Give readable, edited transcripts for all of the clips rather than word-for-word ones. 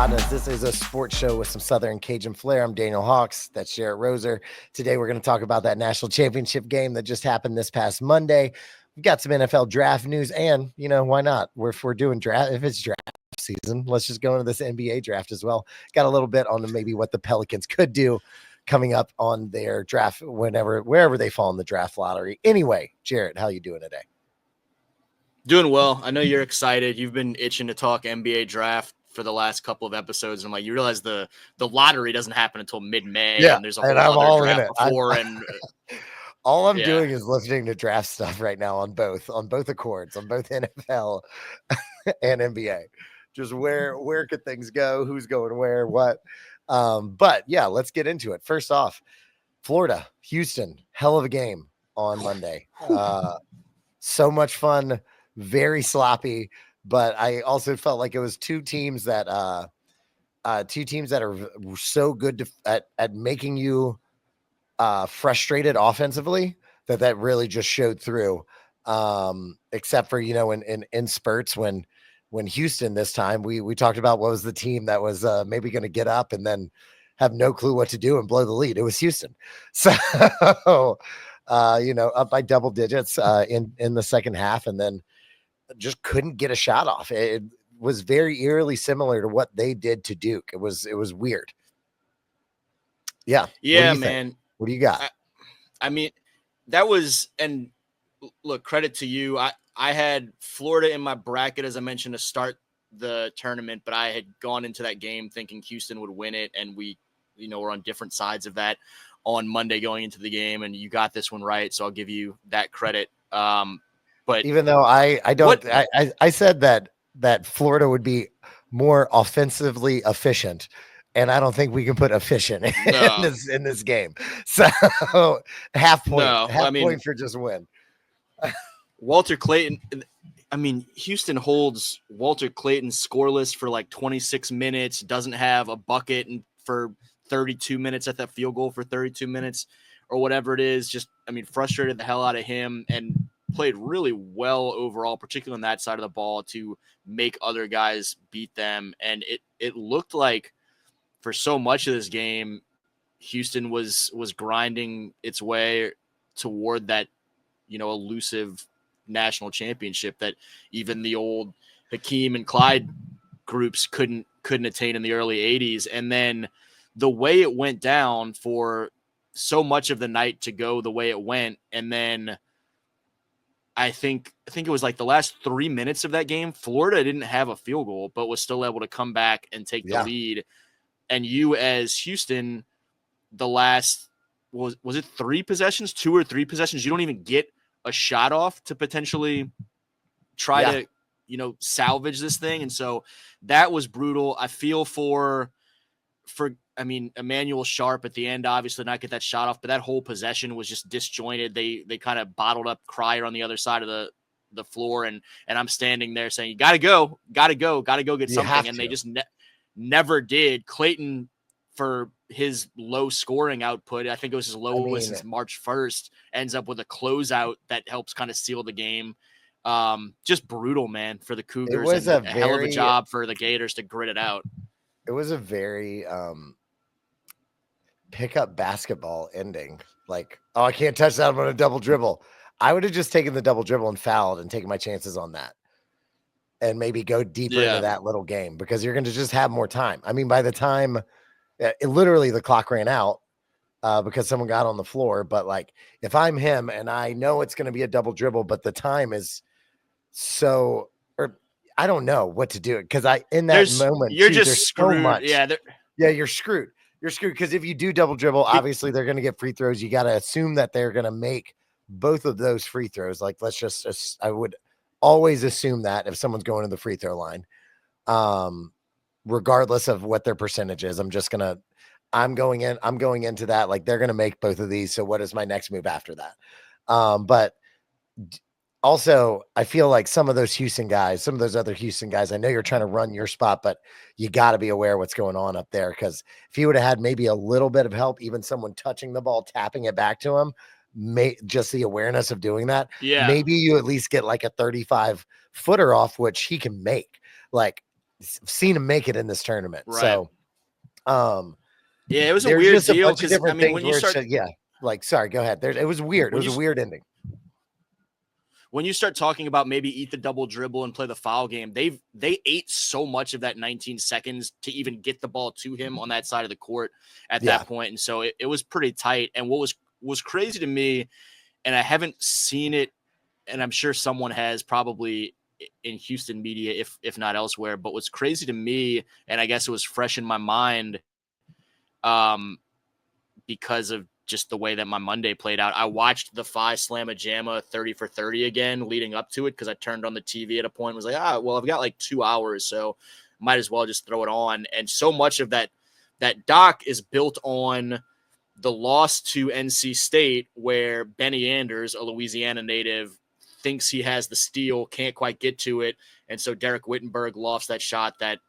PODnas. This is a sports show with some Southern Cajun flair. I'm Daniel Hawks. That's Jarrett Roser. Today, we're going to talk about that national championship game that just happened this past Monday. We've got some NFL draft news, and, you know, why not? If we're doing draft, if it's draft season, let's just go into this NBA draft as well. Got a little bit on maybe what the Pelicans could do coming up on their draft, wherever they fall in the draft lottery. Anyway, Jarrett, how you doing today? Doing well. I know you're excited. You've been itching to talk NBA draft for the last couple of episodes. I'm like, you realize the lottery doesn't happen until mid-May, yeah, and there's a whole other draft before. And all I'm doing is listening to draft stuff right now on both accords, on both NFL and NBA. Just where could things go? Who's going where? What? But yeah, let's get into it. First off, Florida, Houston, hell of a game on Monday. So much fun. Very sloppy, but I also felt like it was two teams that are so good at making you frustrated offensively that really just showed through. Except for, you know, in spurts when Houston this time we talked about what was the team that was maybe going to get up and then have no clue what to do and blow the lead. It was Houston. So you know, up by double digits in the second half, and then just couldn't get a shot off. It was very eerily similar to what they did to Duke. It was weird. Yeah. Yeah, man. Think? What do you got? I mean, that was, and look, credit to you. I had Florida in my bracket, as I mentioned, to start the tournament, but I had gone into that game thinking Houston would win it. And we, you know, we're on different sides of that on Monday going into the game, and you got this one right. So I'll give you that credit. But even though I said that Florida would be more offensively efficient, and I don't think we can put efficient in this game. So half point for just win. Walter Clayton. I mean, Houston holds Walter Clayton scoreless for like 26 minutes, doesn't have a bucket for 32 minutes at that field goal for 32 minutes or whatever it is. Just, I mean, frustrated the hell out of him, and played really well overall, particularly on that side of the ball, to make other guys beat them. And it looked like for so much of this game, Houston was grinding its way toward that, you know, elusive national championship that even the old Hakeem and Clyde groups couldn't attain in the early 80s. And then the way it went down for so much of the night to go the way it went, and then I think it was like the last 3 minutes of that game, Florida didn't have a field goal, but was still able to come back and take the lead. And you, as Houston, the last, was it 3 possessions, 2 or 3 possessions, you don't even get a shot off to potentially try to, you know, salvage this thing. And so that was brutal. I feel for I mean, Emmanuel Sharp at the end, obviously not get that shot off, but that whole possession was just disjointed. They kind of bottled up Cryer on the other side of the floor. And I'm standing there saying, you got to go get something. And they just never did. Clayton, for his low scoring output, I think it was his lowest since March 1st, ends up with a closeout that helps kind of seal the game. Just brutal, man, for the Cougars. It was a hell of a job for the Gators to grit it out. It was a very pickup basketball ending. Like, oh, I can't touch that. I'm on a double dribble. I would have just taken the double dribble and fouled and taken my chances on that, and maybe go deeper into that little game, because you're going to just have more time. I mean, by the time literally the clock ran out because someone got on the floor. But like, if I'm him and I know it's going to be a double dribble, but the time is so, or I don't know what to do, because in that moment you're just screwed. So much. Yeah, you're screwed. You're screwed, because if you do double dribble, obviously they're going to get free throws. You got to assume that they're going to make both of those free throws. Like, I would always assume that if someone's going to the free throw line, regardless of what their percentage is, I'm going into that. Like, they're going to make both of these. So what is my next move after that? But also, I feel like some of those other Houston guys, I know you're trying to run your spot, but you got to be aware what's going on up there. Because if he would have had maybe a little bit of help, even someone touching the ball, tapping it back to him, just the awareness of doing that, maybe you at least get like a 35-footer off, which he can make. Like, seen him make it in this tournament. Right. So, yeah, it was a there's weird just a deal bunch of because different things when you where start, it's just, like, sorry, go ahead. It was weird. It when was you a weird ending. when you start talking about maybe eat the double dribble and play the foul game, they ate so much of that 19 seconds to even get the ball to him on that side of the court at Yeah. that point. And so it was pretty tight. And what was crazy to me, and I haven't seen it, and I'm sure someone has probably in Houston media, if not elsewhere, but what's crazy to me, and I guess it was fresh in my mind, because of just the way that my Monday played out. I watched the Phi Slamma Jamma 30 for 30 again leading up to it because I turned on the TV at a point and was like, well, I've got like 2 hours, so might as well just throw it on. And so much of that doc is built on the loss to NC State, where Benny Anders, a Louisiana native, thinks he has the steal, can't quite get to it. And so Derek Wittenberg lofts that shot that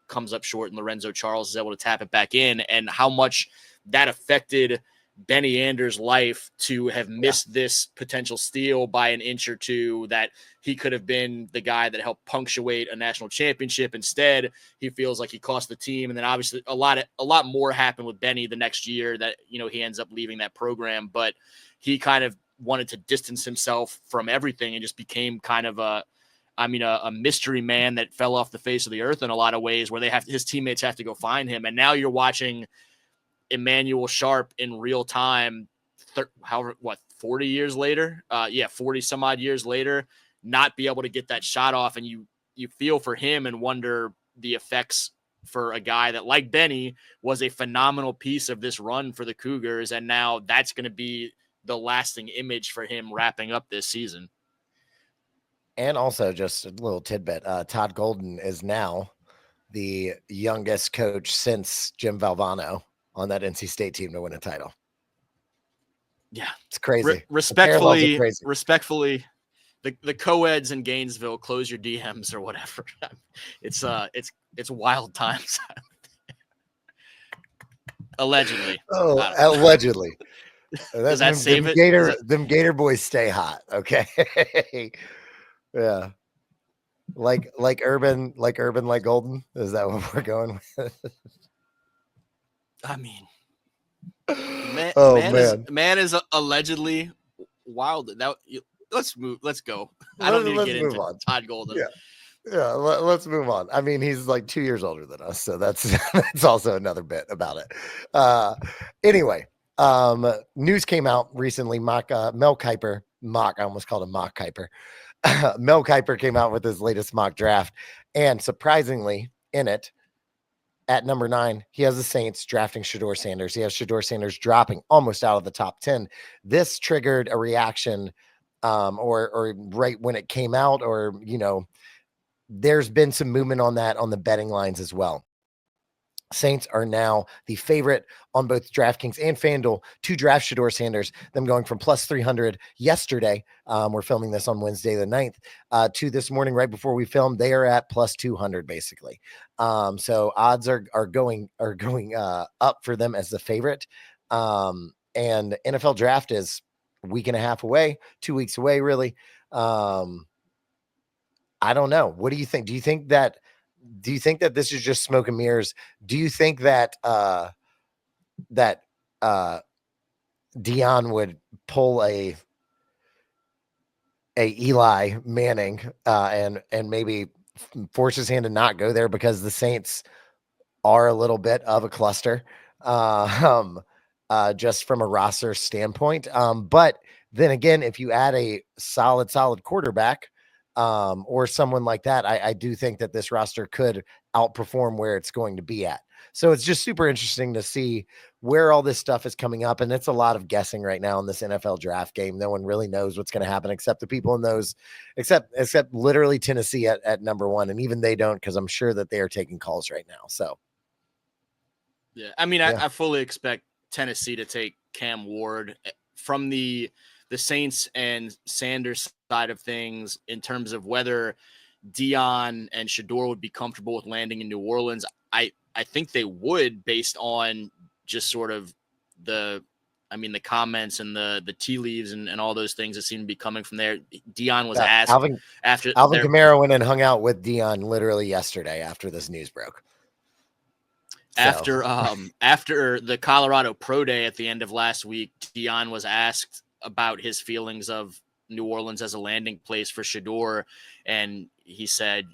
comes up short, and Lorenzo Charles is able to tap it back in, and how much that affected Benny Anders' life to have missed this potential steal by an inch or two, that he could have been the guy that helped punctuate a national championship. Instead, he feels like he cost the team. And then obviously a lot more happened with Benny the next year that, he ends up leaving that program, but he kind of wanted to distance himself from everything and just became kind of a mystery man that fell off the face of the earth in a lot of ways, where his teammates have to go find him. And now you're watching Emmanuel Sharp in real time, 40 years later? 40 some odd years later, not be able to get that shot off. And you feel for him and wonder the effects for a guy that, like Benny, was a phenomenal piece of this run for the Cougars. And now that's going to be the lasting image for him wrapping up this season. And also, just a little tidbit, Todd Golden is now the youngest coach since Jim Valvano on that NC State team to win a title. Yeah, it's crazy. Respectfully, crazy. the co-eds in Gainesville, close your DMs or whatever. It's wild times. Allegedly. Oh, allegedly. Does that save it? Them Gator boys stay hot. Okay. Yeah. Like Urban, like Golden. Is that what we're going with? I mean, man is allegedly wild. Let's go. I don't need to get into Todd Golden. Yeah, let's move on. I mean, he's like 2 years older than us, so that's also another bit about it. Anyway, news came out recently. Mel Kiper, I almost called him Mock Kiper. Mel Kiper came out with his latest mock draft, and surprisingly, in it, at number 9, he has the Saints drafting Shedeur-Sanders. He has Shedeur-Sanders dropping almost out of the top 10. This triggered a reaction, or right when it came out, or there's been some movement on that on the betting lines as well. Saints are now the favorite on both DraftKings and FanDuel to draft Shedeur-Sanders, them going from plus 300 yesterday. We're filming this on Wednesday the 9th, to this morning right before we filmed. They are at plus 200 basically. So odds are going up for them as the favorite. And NFL draft is a week and a half away, 2 weeks away, really. I don't know. What do you think? Do you think that this is just smoke and mirrors? Do you think that Deion would pull a Eli Manning and maybe force his hand to not go there because the Saints are a little bit of a cluster, just from a roster standpoint? But then again, if you add a solid quarterback, or someone like that, I do think that this roster could outperform where it's going to be at. So it's just super interesting to see where all this stuff is coming up. And it's a lot of guessing right now in this NFL draft game. No one really knows what's going to happen except the people in those, except literally Tennessee at number 1. And even they don't, because I'm sure that they are taking calls right now. So, yeah, I mean, I fully expect Tennessee to take Cam Ward. From the Saints and Sanders side of things, in terms of whether Deion and Shedeur would be comfortable with landing in New Orleans, I think they would, based on just sort of the I mean, the comments and the tea leaves and all those things that seem to be coming from there. Dion was Yeah, asked after Alvin Kamara went and hung out with Dion literally yesterday after this news broke. After the Colorado Pro Day at the end of last week, Dion was asked about his feelings of New Orleans as a landing place for Shedeur, and he said,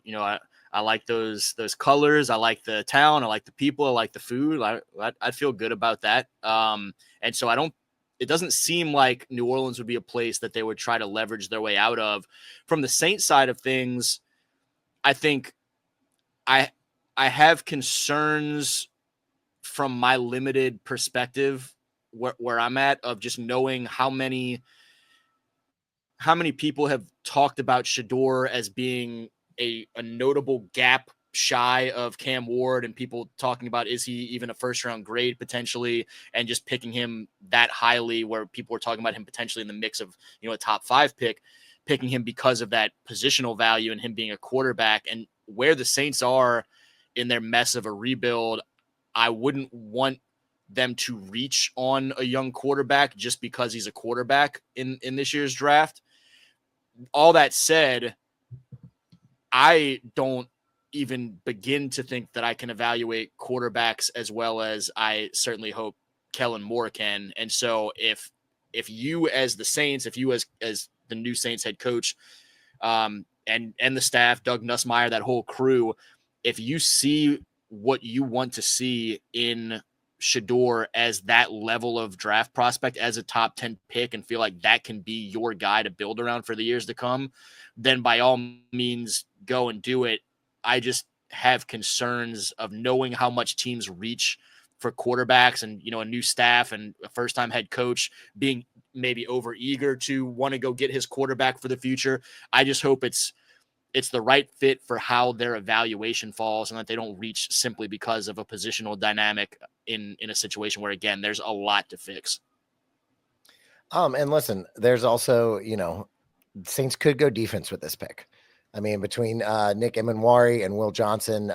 I like those colors, I like the town, I like the people, I like the food. I'd feel good about that. And so it doesn't seem like New Orleans would be a place that they would try to leverage their way out of. From the Saints side of things, I think I have concerns from my limited perspective where I'm at, of just knowing how many people have talked about Shedeur as being a notable gap shy of Cam Ward, and people talking about, is he even a first round grade potentially, and just picking him that highly, where people were talking about him potentially in the mix of, a top 5 pick, picking him because of that positional value and him being a quarterback. And where the Saints are in their mess of a rebuild, I wouldn't want them to reach on a young quarterback just because he's a quarterback in this year's draft. All that said, I don't even begin to think that I can evaluate quarterbacks as well as I certainly hope Kellen Moore can. And so if you as the Saints, if you as the new Saints head coach, and the staff, Doug Nussmeier, that whole crew, if you see what you want to see in Shedeur as that level of draft prospect, as a top 10 pick, and feel like that can be your guy to build around for the years to come, then by all means go and do it. I just have concerns of knowing how much teams reach for quarterbacks, and, a new staff and a first-time head coach being maybe over eager to want to go get his quarterback for the future. I just hope it's the right fit for how their evaluation falls, and that they don't reach simply because of a positional dynamic in a situation where, again, there's a lot to fix. And listen, there's also, Saints could go defense with this pick. I mean, between Nick Emanwari and Will Johnson,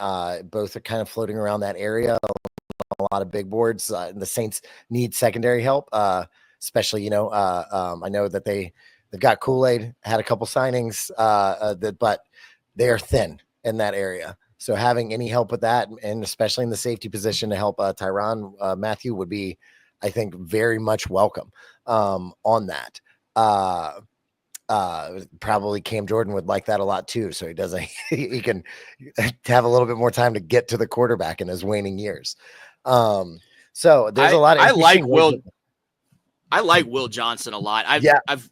both are kind of floating around that area. A lot of big boards. The Saints need secondary help, especially, I know that they've got Kool-Aid, had a couple signings, but they are thin in that area. So having any help with that, and especially in the safety position to help Tyrann Mathieu, would be, I think, very much welcome on that. Probably Cam Jordan would like that a lot too. So he can have a little bit more time to get to the quarterback in his waning years. So there's a lot of I like Will Johnson a lot. I've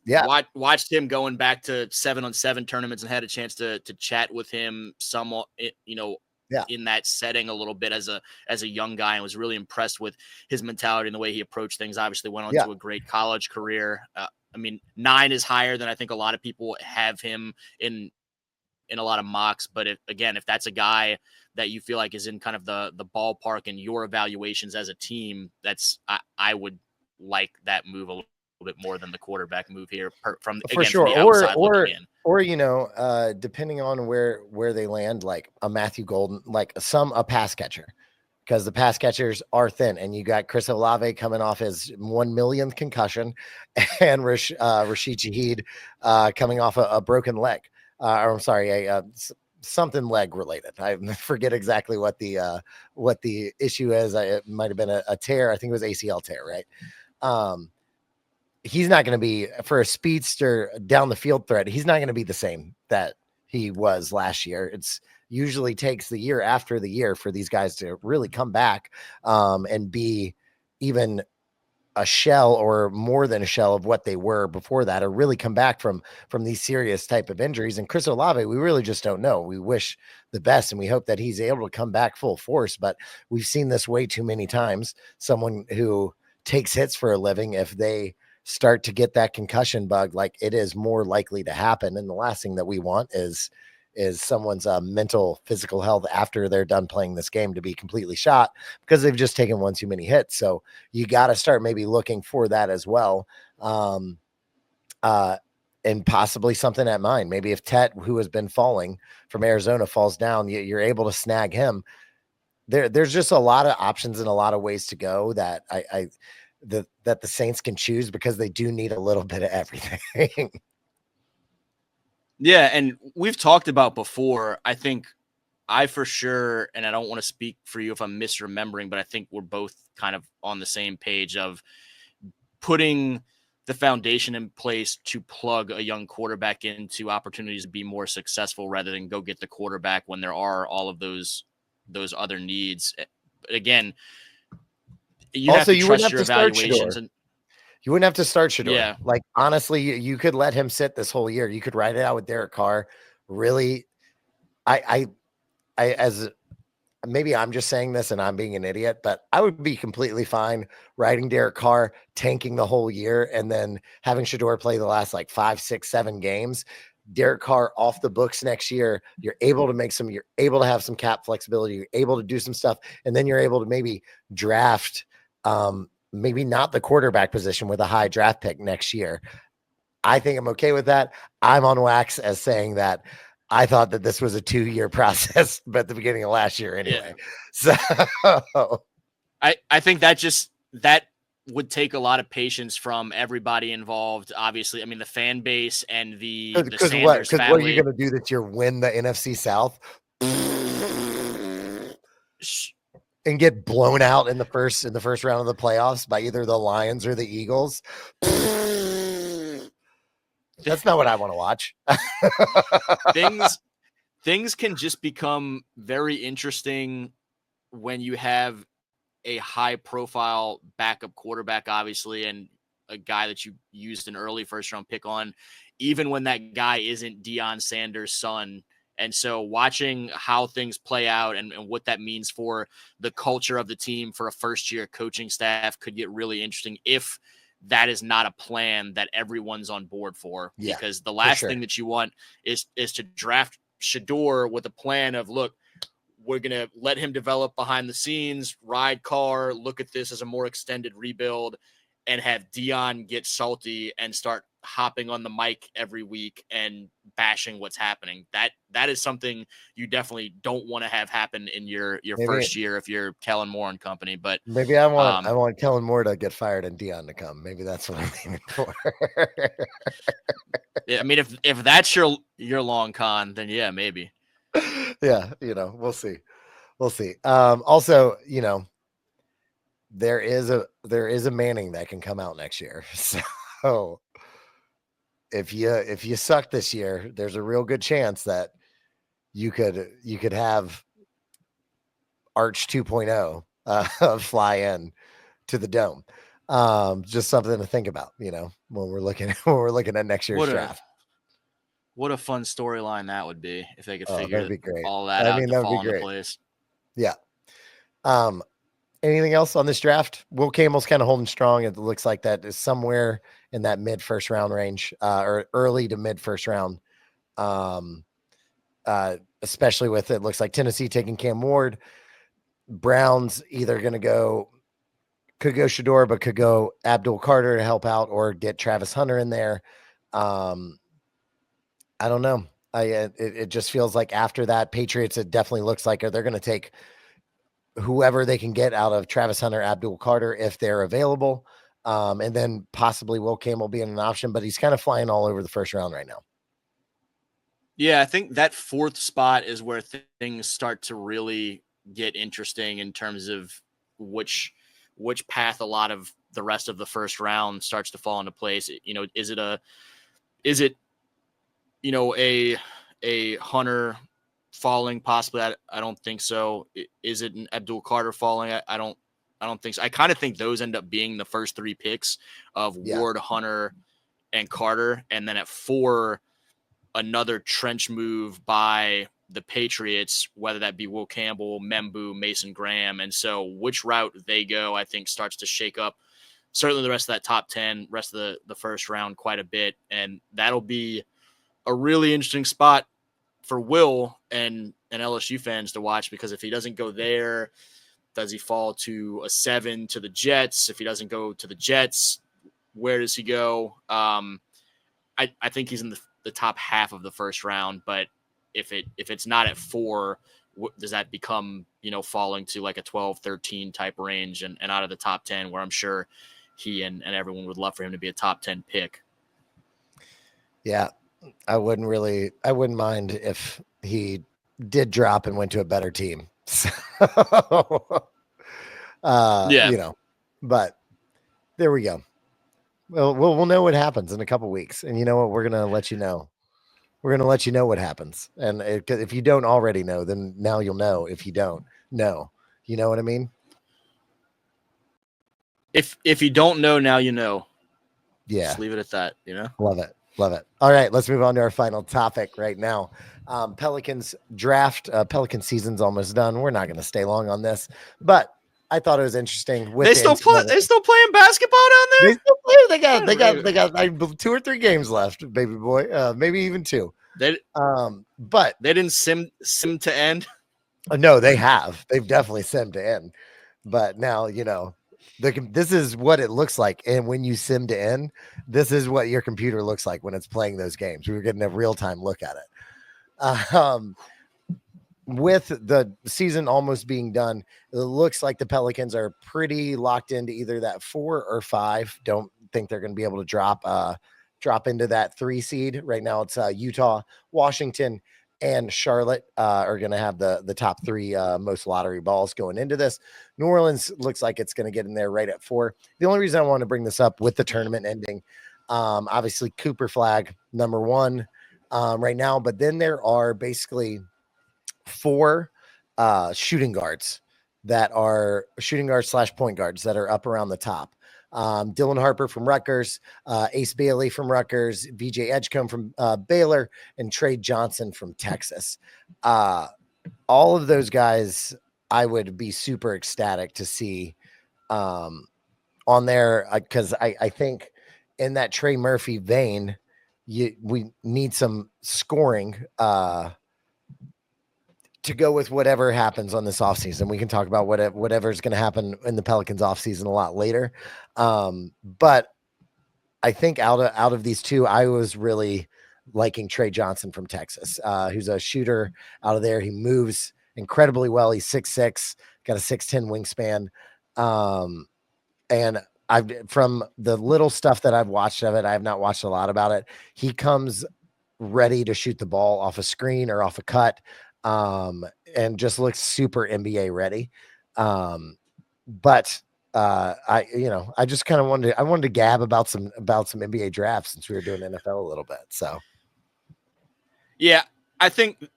watched him going back to 7-on-7 tournaments and had a chance to chat with him somewhat, in that setting a little bit as a young guy, and was really impressed with his mentality and the way he approached things. Obviously went on to a great college career. 9 is higher than I think a lot of people have him in a lot of mocks. But if that's a guy that you feel like is in kind of the ballpark in your evaluations as a team, I would like that move a little bit more than the quarterback move here from the outside looking in. Or depending on where they land, like a Matthew Golden, like a pass catcher, because the pass catchers are thin, and you got Chris Olave coming off his 1 millionth concussion, and Rashid Shaheed coming off a broken leg, or I'm sorry, something leg related. I forget exactly what the issue is. It might have been a tear. I think it was ACL tear, right? He's not going to be, for a speedster down the field threat, he's not going to be the same that he was last year. It's usually takes the year after the year for these guys to really come back and be even a shell or more than a shell of what they were before that, or really come back from these serious type of injuries. And Chris Olave, we really just don't know. We wish the best, and we hope that he's able to come back full force, but we've seen this way too many times. Someone who takes hits for a living, if they start to get that concussion bug, like, it is more likely to happen. And the last thing that we want is someone's mental, physical health after they're done playing this game to be completely shot because they've just taken one too many hits. So you got to start maybe looking for that as well. And possibly something at mine. Maybe if Tet, who has been falling from Arizona, falls down, you're able to snag him. There's just a lot of options and a lot of ways to go that that the Saints can choose, because they do need a little bit of everything. Yeah, and we've talked about before, I think I for sure, and I don't want to speak for you if I'm misremembering, but I think we're both kind of on the same page of putting the foundation in place to plug a young quarterback into opportunities to be more successful rather than go get the quarterback when there are all of those other needs. But again, you have Also, to you wouldn't trust have your to start evaluations. Shedeur. And You wouldn't have to start Shedeur. yeah, Like, honestly, you could let him sit this whole year. You could ride it out with Derek Carr. Really, as maybe I'm just saying this and I'm being an idiot, but I would be completely fine riding Derek Carr, tanking the whole year, and then having Shedeur play the last like 5, 6, 7 games. Derek Carr off the books next year. You're able to have some cap flexibility. You're able to do some stuff, and then you're able to maybe draft, maybe not the quarterback position with a high draft pick next year. I think I'm okay with that. I'm on wax as saying that I thought that this was a 2-year process, but at the beginning of last year anyway. yeah. So I think that would take a lot of patience from everybody involved. Obviously, I mean the fan base and the because Sanders what are you family. going to do this year? Win the NFC South and get blown out in the first round of the playoffs by either the Lions or the Eagles? That's not what I want to watch. Things can just become very interesting when you have a high profile backup quarterback, obviously, and a guy that you used an early first round pick on, even when that guy isn't Deion Sanders' son. And so watching how things play out and what that means for the culture of the team for a first year coaching staff could get really interesting if that is not a plan that everyone's on board for. Yeah, because the last sure. thing that you want is to draft Shedeur with a plan of, look, we're going to let him develop behind the scenes, ride Carr, look at this as a more extended rebuild, and have Deion get salty and start hopping on the mic every week and bashing what's happening. That is something you definitely don't want to have happen in your first year if you're Kellen Moore and company. But maybe I want Kellen Moore to get fired and Deion to come. Maybe that's what I'm aiming for. I mean, if that's your long con, then yeah, maybe. Yeah, we'll see. We'll see. Also, there is a Manning that can come out next year. So if you suck this year, there's a real good chance that you could have Arch 2.0 fly in to the dome. Just something to think about, when we're looking at next year's draft. What a fun storyline that would be if they could figure that'd be great. all that out to fall into place. Yeah. Anything else on this draft? Will Campbell's kind of holding strong. It looks like that is somewhere in that mid first round range, or early to mid first round. Especially with, it looks like Tennessee taking Cam Ward. Browns either going to could go Shedeur, but could go Abdul Carter to help out, or get Travis Hunter in there. I don't know. It just feels like after that, Patriots, it definitely looks like they're going to take whoever they can get out of Travis Hunter, Abdul Carter, if they're available. And then possibly Will Campbell being an option, but he's kind of flying all over the first round right now. Yeah, I think that fourth spot is where things start to really get interesting in terms of which path a lot of the rest of the first round starts to fall into place. Is it a Hunter falling possibly? I don't think so. Is it an Abdul Carter falling? I don't think so. I kind of think those end up being the first 3 picks of Ward, Hunter, and Carter, and then at 4, another trench move by the Patriots, whether that be Will Campbell, Membu, Mason Graham. And so which route they go, I think, starts to shake up certainly the rest of that top 10, rest of the first round quite a bit. And that'll be a really interesting spot for Will and LSU fans to watch, because if he doesn't go there, does he fall to a 7 to the Jets? If he doesn't go to the Jets, where does he go? I think he's in the top half of the first round, but if it's not at 4, does that become, falling to like a 12, 13 type range and out of the top 10, where I'm sure he and everyone would love for him to be a top 10 pick. Yeah, I wouldn't mind if he did drop and went to a better team. So, but there we go. Well, we'll know what happens in a couple weeks, and you know what? We're gonna let you know. We're gonna let you know what happens, and if you don't already know, then now you'll know. If you don't know, you know what I mean? If you don't know, now you know. Yeah, just leave it at that. Love it. Love it. All right, let's move on to our final topic right now. Pelicans draft. Pelican season's almost done. We're not going to stay long on this, but I thought it was interesting. With They still playing basketball down there. They still play. They got 2 or 3 games left, baby boy. Maybe even 2. But they didn't sim to end. No, they have. They've definitely simmed to end. But now this is what it looks like, and when you sim to end, this is what your computer looks like when it's playing those games. We were getting a real-time look at it. With the season almost being done, it looks like the Pelicans are pretty locked into either that 4 or 5. Don't think they're going to be able to drop into that 3 seed. Right now it's Utah, Washington, and Charlotte are going to have the top 3 most lottery balls going into this. New Orleans looks like it's going to get in there right at 4. The only reason I want to bring this up with the tournament ending, obviously Cooper Flag, number 1 right now, but then there are basically 4 shooting guards that are shooting guards / point guards that are up around the top. Dylan Harper from Rutgers, Ace Bailey from Rutgers, VJ Edgecombe from Baylor, and Trey Johnson from Texas. All of those guys, I would be super ecstatic to see on there, because I think in that Trey Murphy vein, we need some scoring to go with whatever happens on this offseason. We can talk about whatever's going to happen in the Pelicans offseason a lot later. But I think out of these 2, I was really liking Trey Johnson from Texas, who's a shooter out of there. He moves incredibly well. He's 6'6", got a 6'10" wingspan. And from the little stuff that I've watched of it, I have not watched a lot about it. He comes ready to shoot the ball off a screen or off a cut. And just looks super NBA ready. But I just kind of wanted to gab about some NBA drafts since we were doing NFL a little bit. So yeah, I think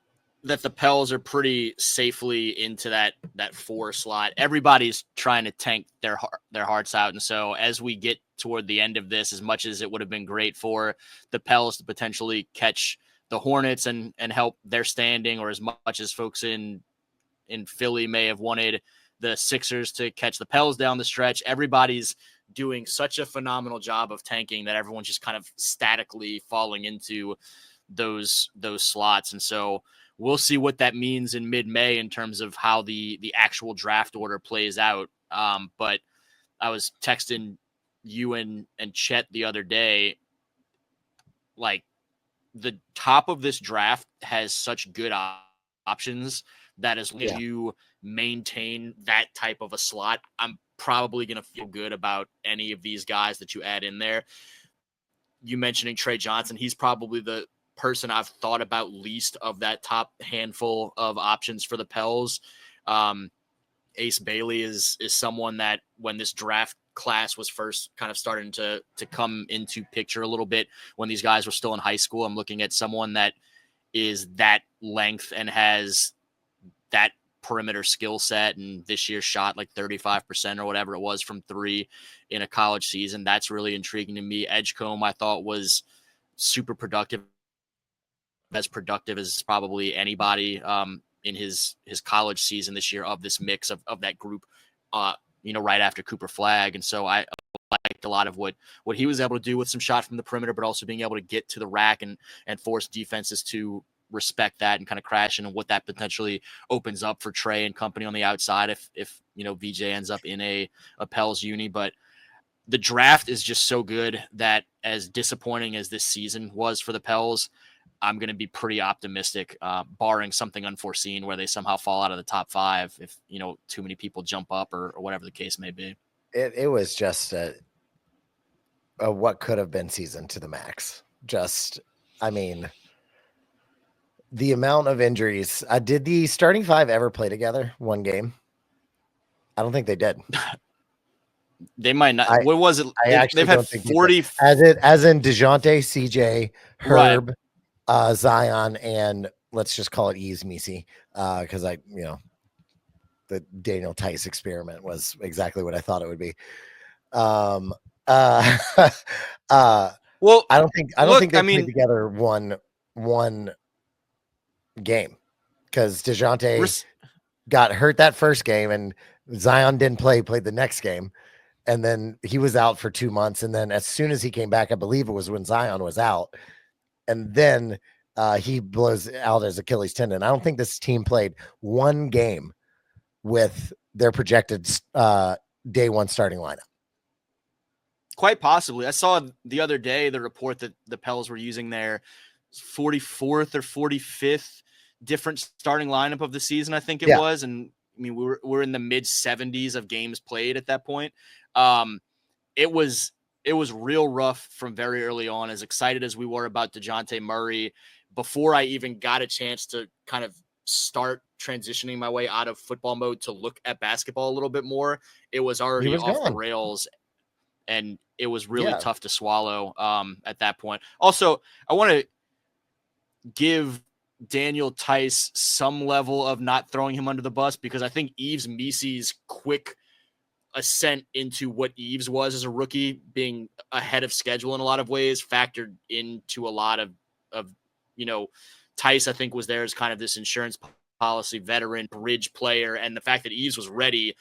that the Pels are pretty safely into that 4 slot. Everybody's trying to tank their hearts out, and so as we get toward the end of this, as much as it would have been great for the Pels to potentially catch the Hornets and help their standing, or as much as folks in Philly may have wanted the Sixers to catch the Pels down the stretch, everybody's doing such a phenomenal job of tanking that everyone's just kind of statically falling into those slots. And so we'll see what that means in mid-May in terms of how the actual draft order plays out. But I was texting you and Chet the other day, like, the top of this draft has such good options that as long as you maintain that type of a slot, I'm probably going to feel good about any of these guys that you add in there. You mentioning Trey Johnson, he's probably the person I've thought about least of that top handful of options for the Pels. Ace Bailey is someone that when this draft class was first kind of starting to come into picture a little bit, when these guys were still in high school, I'm looking at someone that is that length and has that perimeter skill set, and this year shot like 35% or whatever it was from 3 in a college season. That's really intriguing to me. Edgecombe, I thought, was super productive, as productive as probably anybody in his college season this year of this mix of that group, right after Cooper Flag. And so I liked a lot of what he was able to do with some shot from the perimeter, but also being able to get to the rack and force defenses to respect that and kind of crash, and what that potentially opens up for Trey and company on the outside if VJ ends up in a Pels uni. But the draft is just so good that, as disappointing as this season was for the Pels, I'm going to be pretty optimistic, barring something unforeseen where they somehow fall out of the top 5 if too many people jump up or whatever the case may be. It was just a what could have been season to the max. Just, I mean, the amount of injuries. Did the starting five ever play together one game? I don't think they did. They might not. I, What was it? I They've actually had don't think they 40. did. As in DeJounte, CJ, Right. Herb, Zion, and let's just call it Ease Misi, because the Daniel Tice experiment was exactly what I thought it would be. Uh, Well, I don't think look, they played together one game because DeJounte got hurt that first game and Zion didn't played the next game. And then he was out for 2 months. And then as soon as he came back, I believe it was when Zion was out. And then he blows out his Achilles tendon. I don't think this team played one game with their projected day one starting lineup. Quite possibly. I saw the other day the report that the Pels were using their 44th or 45th different starting lineup of the season, I think it was. And I mean, we're in the mid 70s of games played at that point. It was real rough from very early on. As excited as we were about DeJounte Murray, before I even got a chance to kind of start transitioning my way out of football mode to look at basketball a little bit more, it was already off the rails. And it was really tough to swallow at that point. Also, I want to give Daniel Tice some level of not throwing him under the bus, because I think Yves Misi's quick ascent into what Yves was as a rookie, being ahead of schedule in a lot of ways, factored into a lot of Tice, I think, was there as kind of this insurance policy veteran bridge player. And the fact that Yves was ready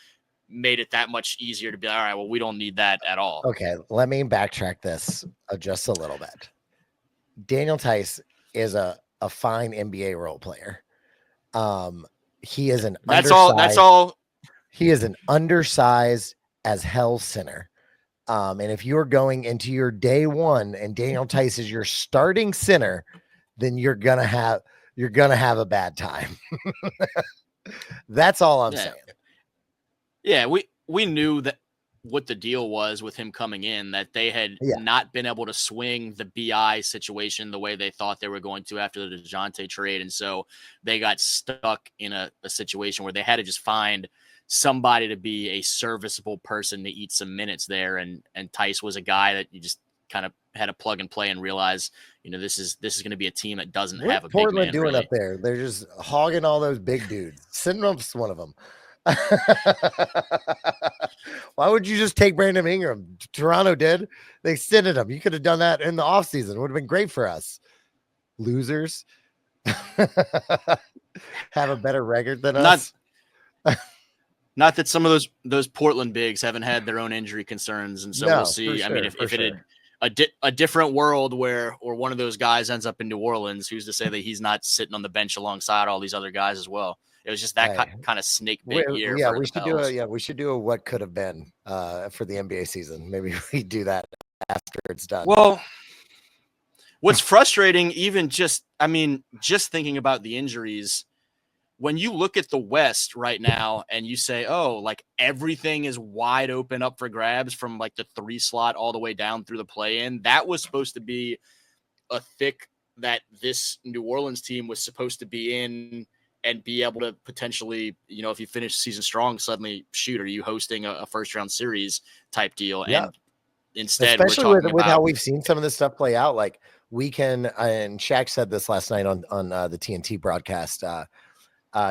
made it that much easier to be like, all right, well, we don't need that at all. Okay, let me backtrack this just a little bit. Daniel Tice is a fine NBA role player. He is that's all. He is an undersized as hell center. And if you're going into your day one and Daniel Tice is your starting center, then you're gonna have a bad time. That's all I'm saying. Yeah, we knew that what the deal was with him coming in, that they had not been able to swing the BI situation the way they thought they were going to after the DeJounte trade. And so they got stuck in a situation where they had to just find somebody to be a serviceable person to eat some minutes there. And Tice was a guy that you just kind of had to plug and play and realize, this is going to be a team that doesn't have a Portland big man, doing really. up there. They're just hogging all those big dudes. Syndrome's one of them. Why would you just take Brandon Ingram? Toronto did. They extended him. You could have done that in the offseason. It would have been great for us. Losers. Have a better record than us. Not that some of those Portland bigs haven't had their own injury concerns, and so we'll see. Sure, I mean, if it had a different world where one of those guys ends up in New Orleans, who's to say that he's not sitting on the bench alongside all these other guys as well? It was just that kind of snake bait year. Yeah, we should do a what could have been for the NBA season. Maybe we do that after it's done. Well, what's frustrating, even just thinking about the injuries, when you look at the West right now and you say, oh, like everything is wide open up for grabs from like the 3 slot all the way down through the play-in, that was supposed to be a thick that this New Orleans team was supposed to be in and be able to potentially, if you finish the season strong, suddenly shoot, are you hosting a first round series type deal? Yeah. And instead, especially we're talking with about how we've seen some of this stuff play out. Like we can, and Shaq said this last night on the TNT broadcast.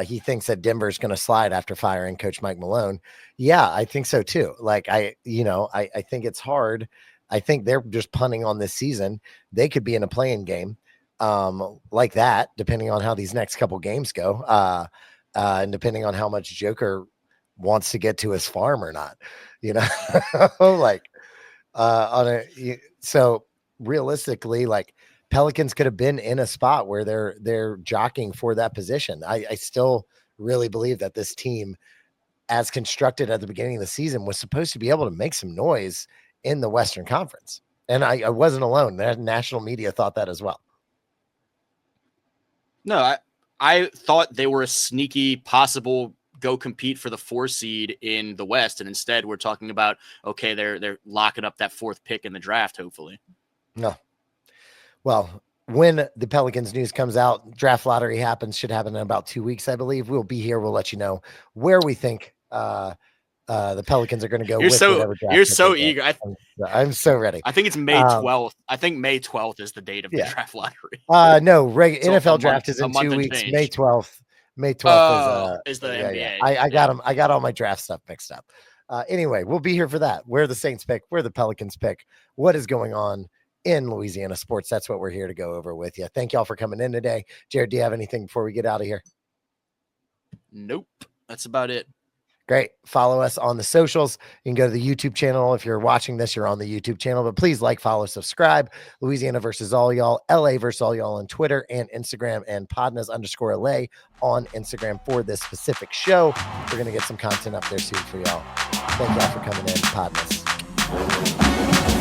He thinks that Denver's going to slide after firing Coach Mike Malone. Yeah, I think so too. Like I think it's hard. I think they're just punting on this season. They could be in a play-in game like that, depending on how these next couple games go, and depending on how much Joker wants to get to his farm or not, so realistically, like Pelicans could have been in a spot where they're jockeying for that position. I still really believe that this team, as constructed at the beginning of the season, was supposed to be able to make some noise in the Western Conference. And I wasn't alone. The national media thought that as well. No, I thought they were a sneaky possible go compete for the 4 seed in the West. And instead we're talking about, okay, they're locking up that 4th pick in the draft, hopefully. No. Well, when the Pelicans news comes out, draft lottery should happen in about 2 weeks, I believe. We'll be here. We'll let you know where we think the Pelicans are going to go. You're so eager. I'm so ready. I think it's May 12th. I think May 12th is the date of the draft lottery. No, So NFL draft is in 2 weeks. May 12th. May 12th is the NBA. Yeah. I got them. I got all my draft stuff mixed up. Anyway, we'll be here for that. Where the Saints pick, where the Pelicans pick, what is going on in Louisiana sports. That's what we're here to go over with you. Thank y'all for coming in today. Jared, do you have anything before we get out of here? Nope. That's about it. Great. Follow us on the socials. You can go to the YouTube channel. If you're watching this, you're on the YouTube channel, but please like, follow, subscribe. Louisiana versus all y'all, LA versus all y'all on Twitter and Instagram, and PODnas_LA on Instagram for this specific show. We're going to get some content up there soon for y'all. Thank y'all for coming in. PODnas.